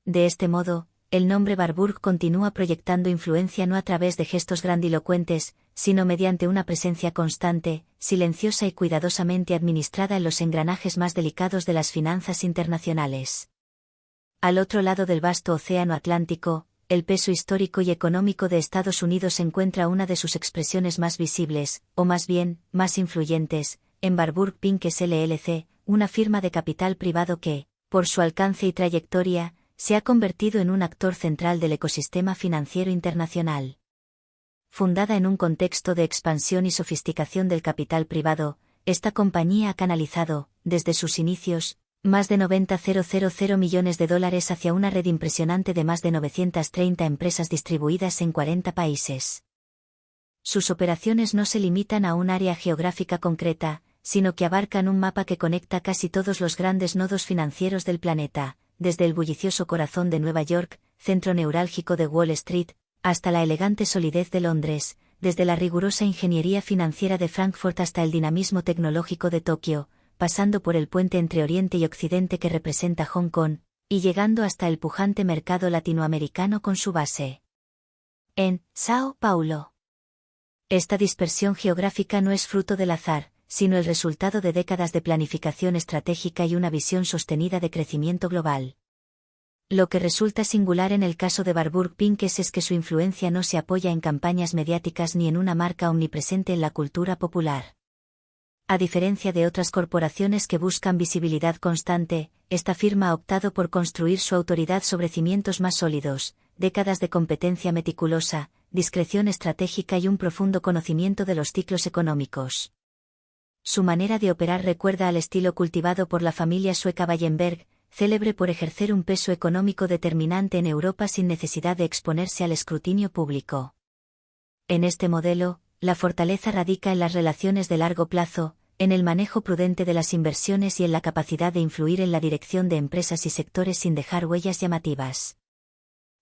De este modo, el nombre Warburg continúa proyectando influencia no a través de gestos grandilocuentes, sino mediante una presencia constante, silenciosa y cuidadosamente administrada en los engranajes más delicados de las finanzas internacionales. Al otro lado del vasto océano Atlántico, el peso histórico y económico de Estados Unidos encuentra una de sus expresiones más visibles, o más bien, más influyentes, en Warburg Pincus LLC, una firma de capital privado que, por su alcance y trayectoria, se ha convertido en un actor central del ecosistema financiero internacional. Fundada en un contexto de expansión y sofisticación del capital privado, esta compañía ha canalizado, desde sus inicios, más de $90,000 millones hacia una red impresionante de más de 930 empresas distribuidas en 40 países. Sus operaciones no se limitan a un área geográfica concreta, sino que abarcan un mapa que conecta casi todos los grandes nodos financieros del planeta, desde el bullicioso corazón de Nueva York, centro neurálgico de Wall Street, hasta la elegante solidez de Londres, desde la rigurosa ingeniería financiera de Frankfurt hasta el dinamismo tecnológico de Tokio, pasando por el puente entre Oriente y Occidente que representa Hong Kong, y llegando hasta el pujante mercado latinoamericano con su base en Sao Paulo. Esta dispersión geográfica no es fruto del azar, sino el resultado de décadas de planificación estratégica y una visión sostenida de crecimiento global. Lo que resulta singular en el caso de Warburg Pincus es que su influencia no se apoya en campañas mediáticas ni en una marca omnipresente en la cultura popular. A diferencia de otras corporaciones que buscan visibilidad constante, esta firma ha optado por construir su autoridad sobre cimientos más sólidos, décadas de competencia meticulosa, discreción estratégica y un profundo conocimiento de los ciclos económicos. Su manera de operar recuerda al estilo cultivado por la familia sueca Wallenberg, célebre por ejercer un peso económico determinante en Europa sin necesidad de exponerse al escrutinio público. En este modelo, la fortaleza radica en las relaciones de largo plazo, en el manejo prudente de las inversiones y en la capacidad de influir en la dirección de empresas y sectores sin dejar huellas llamativas.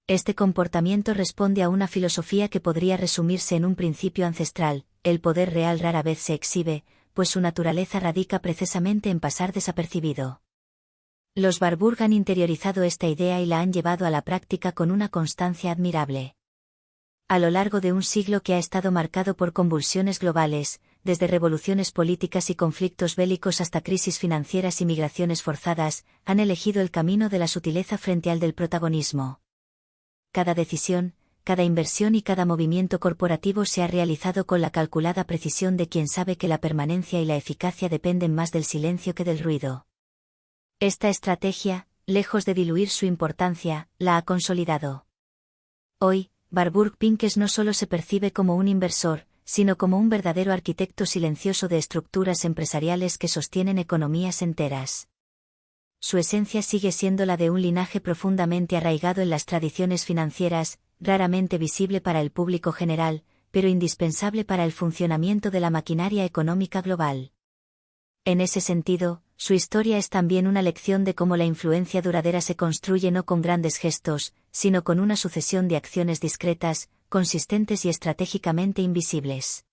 Este comportamiento responde a una filosofía que podría resumirse en un principio ancestral: el poder real rara vez se exhibe, pues su naturaleza radica precisamente en pasar desapercibido. Los Warburg han interiorizado esta idea y la han llevado a la práctica con una constancia admirable. A lo largo de un siglo que ha estado marcado por convulsiones globales, desde revoluciones políticas y conflictos bélicos hasta crisis financieras y migraciones forzadas, han elegido el camino de la sutileza frente al del protagonismo. Cada decisión, cada inversión y cada movimiento corporativo se ha realizado con la calculada precisión de quien sabe que la permanencia y la eficacia dependen más del silencio que del ruido. Esta estrategia, lejos de diluir su importancia, la ha consolidado. Hoy, Warburg Pincus no solo se percibe como un inversor, sino como un verdadero arquitecto silencioso de estructuras empresariales que sostienen economías enteras. Su esencia sigue siendo la de un linaje profundamente arraigado en las tradiciones financieras, raramente visible para el público general, pero indispensable para el funcionamiento de la maquinaria económica global. En ese sentido, su historia es también una lección de cómo la influencia duradera se construye no con grandes gestos, sino con una sucesión de acciones discretas, consistentes y estratégicamente invisibles.